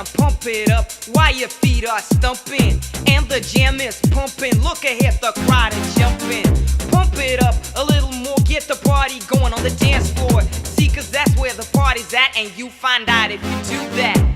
jam, pump it up while your feet are stumping. And the jam is pumping, look ahead, the crowd is jumping. Pump it up a little more, get the party going on the dance floor. See, cause that's where the party's at, and you find out if you do that.